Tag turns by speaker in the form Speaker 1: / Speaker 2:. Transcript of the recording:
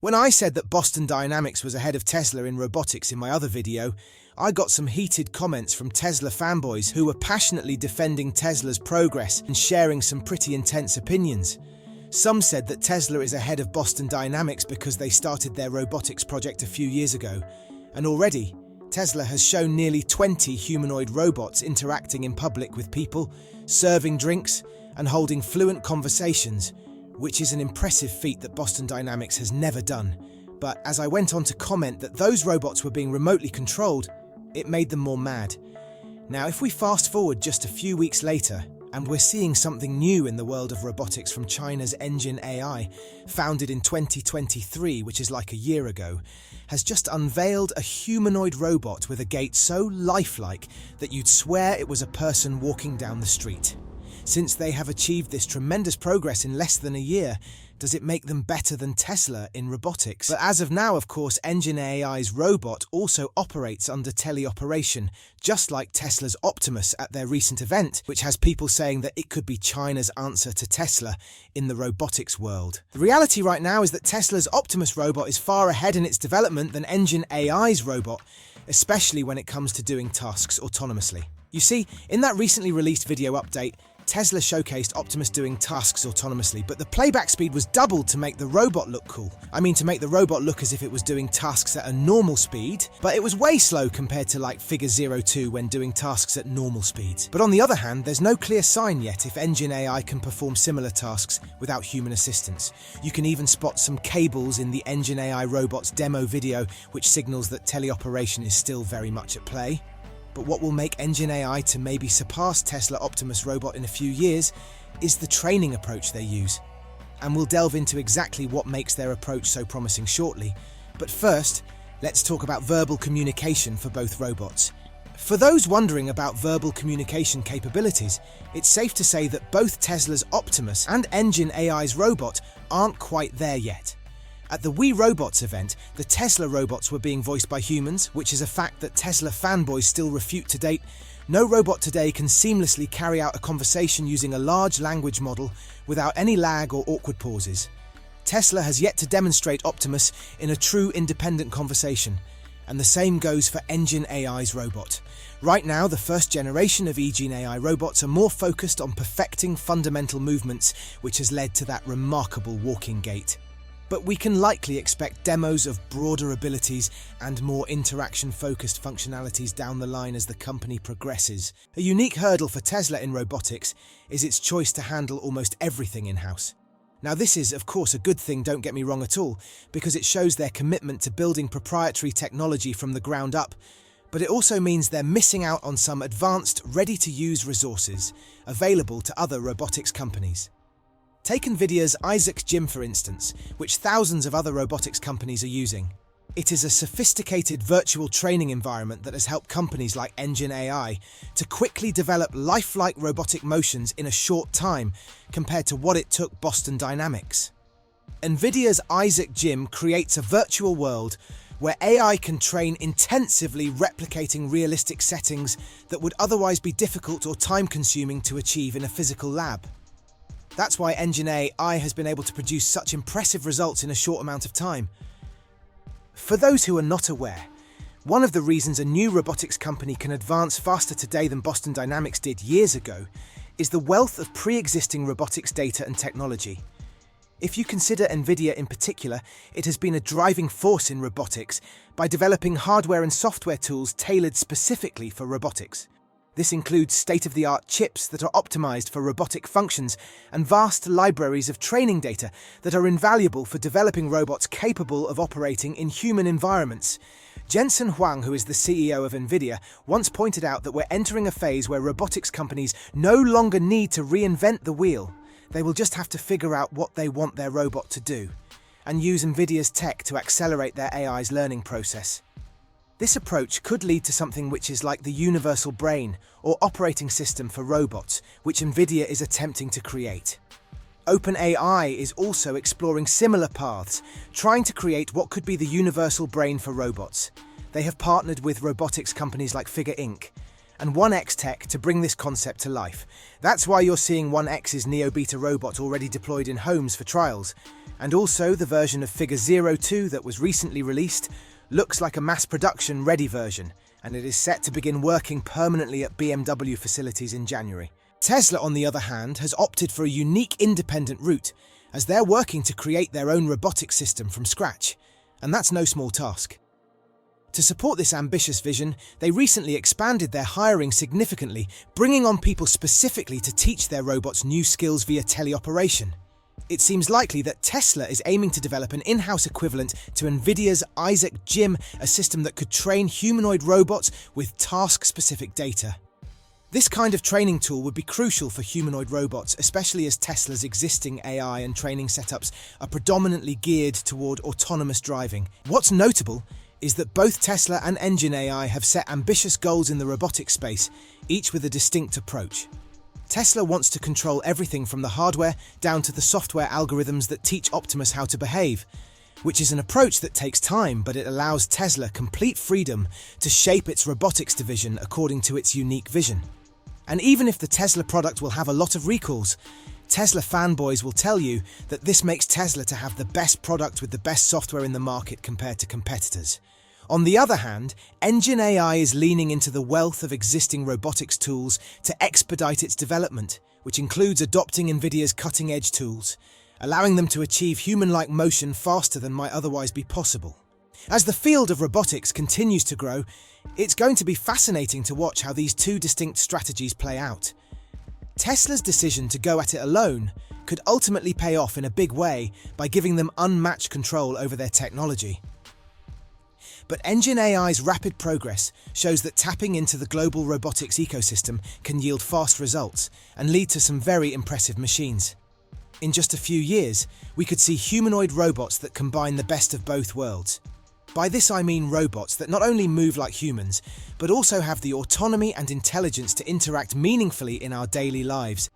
Speaker 1: When I said that Boston Dynamics was ahead of Tesla in robotics in my other video, I got some heated comments from Tesla fanboys who were passionately defending Tesla's progress and sharing some pretty intense opinions. Some said that Tesla is ahead of Boston Dynamics because they started their robotics project a few years ago, and already, Tesla has shown nearly 20 humanoid robots interacting in public with people, serving drinks, and holding fluent conversations, which is an impressive feat that Boston Dynamics has never done. But as I went on to comment that those robots were being remotely controlled, it made them more mad. Now, if we fast forward just a few weeks later, and we're seeing something new in the world of robotics from China's EngineAI, founded in 2023, which is like a year ago, has just unveiled a humanoid robot with a gait so lifelike that you'd swear it was a person walking down the street. Since they have achieved this tremendous progress in less than a year, does it make them better than Tesla in robotics? But as of now, of course, EngineAI's robot also operates under teleoperation, just like Tesla's Optimus at their recent event, which has people saying that it could be China's answer to Tesla in the robotics world. The reality right now is that Tesla's Optimus robot is far ahead in its development than EngineAI's robot, especially when it comes to doing tasks autonomously. You see, in that recently released video update, Tesla showcased Optimus doing tasks autonomously, but the playback speed was doubled to make the robot look cool. I mean, to make the robot look as if it was doing tasks at a normal speed, but it was way slow compared to like figure 02 when doing tasks at normal speeds. But on the other hand, there's no clear sign yet if EngineAI can perform similar tasks without human assistance. You can even spot some cables in the EngineAI Robot's demo video, which signals that teleoperation is still very much at play. But what will make EngineAI to maybe surpass Tesla Optimus robot in a few years is the training approach they use. And we'll delve into exactly what makes their approach so promising shortly. But first, let's talk about verbal communication for both robots. For those wondering about verbal communication capabilities, it's safe to say that both Tesla's Optimus and EngineAI's robot aren't quite there yet. At the We Robots event, the Tesla robots were being voiced by humans, which is a fact that Tesla fanboys still refute to date. No robot today can seamlessly carry out a conversation using a large language model without any lag or awkward pauses. Tesla has yet to demonstrate Optimus in a true independent conversation, and the same goes for EngineAI's robot. Right now, the first generation of EngineAI robots are more focused on perfecting fundamental movements, which has led to that remarkable walking gait. But we can likely expect demos of broader abilities and more interaction-focused functionalities down the line as the company progresses. A unique hurdle for Tesla in robotics is its choice to handle almost everything in-house. Now this is, of course, a good thing, don't get me wrong at all, because it shows their commitment to building proprietary technology from the ground up, but it also means they're missing out on some advanced, ready-to-use resources available to other robotics companies. Take NVIDIA's Isaac Gym, for instance, which thousands of other robotics companies are using. It is a sophisticated virtual training environment that has helped companies like EngineAI to quickly develop lifelike robotic motions in a short time compared to what it took Boston Dynamics. NVIDIA's Isaac Gym creates a virtual world where AI can train intensively, replicating realistic settings that would otherwise be difficult or time-consuming to achieve in a physical lab. That's why EngineAI has been able to produce such impressive results in a short amount of time. For those who are not aware, one of the reasons a new robotics company can advance faster today than Boston Dynamics did years ago is the wealth of pre-existing robotics data and technology. If you consider NVIDIA in particular, it has been a driving force in robotics by developing hardware and software tools tailored specifically for robotics. This includes state-of-the-art chips that are optimized for robotic functions and vast libraries of training data that are invaluable for developing robots capable of operating in human environments. Jensen Huang, who is the CEO of NVIDIA, once pointed out that we're entering a phase where robotics companies no longer need to reinvent the wheel. They will just have to figure out what they want their robot to do, and use NVIDIA's tech to accelerate their AI's learning process. This approach could lead to something which is like the universal brain or operating system for robots, which NVIDIA is attempting to create. OpenAI is also exploring similar paths, trying to create what could be the universal brain for robots. They have partnered with robotics companies like Figure Inc. and 1X tech to bring this concept to life. That's why you're seeing 1X's Neo-Beta robot already deployed in homes for trials. And also the version of Figure 02 that was recently released looks like a mass production ready version, and it is set to begin working permanently at BMW facilities in January. Tesla, on the other hand, has opted for a unique independent route, as they're working to create their own robotics system from scratch. And that's no small task. To support this ambitious vision, they recently expanded their hiring significantly, bringing on people specifically to teach their robots new skills via teleoperation. It seems likely that Tesla is aiming to develop an in-house equivalent to NVIDIA's Isaac Gym, a system that could train humanoid robots with task-specific data. This kind of training tool would be crucial for humanoid robots, especially as Tesla's existing AI and training setups are predominantly geared toward autonomous driving. What's notable is that both Tesla and EngineAI have set ambitious goals in the robotics space, each with a distinct approach. Tesla wants to control everything from the hardware down to the software algorithms that teach Optimus how to behave, which is an approach that takes time, but it allows Tesla complete freedom to shape its robotics division according to its unique vision. And even if the Tesla product will have a lot of recalls, Tesla fanboys will tell you that this makes Tesla to have the best product with the best software in the market compared to competitors. On the other hand, EngineAI is leaning into the wealth of existing robotics tools to expedite its development, which includes adopting NVIDIA's cutting-edge tools, allowing them to achieve human-like motion faster than might otherwise be possible. As the field of robotics continues to grow, it's going to be fascinating to watch how these two distinct strategies play out. Tesla's decision to go at it alone could ultimately pay off in a big way by giving them unmatched control over their technology. But EngineAI's rapid progress shows that tapping into the global robotics ecosystem can yield fast results and lead to some very impressive machines. In just a few years, we could see humanoid robots that combine the best of both worlds. By this I mean robots that not only move like humans, but also have the autonomy and intelligence to interact meaningfully in our daily lives.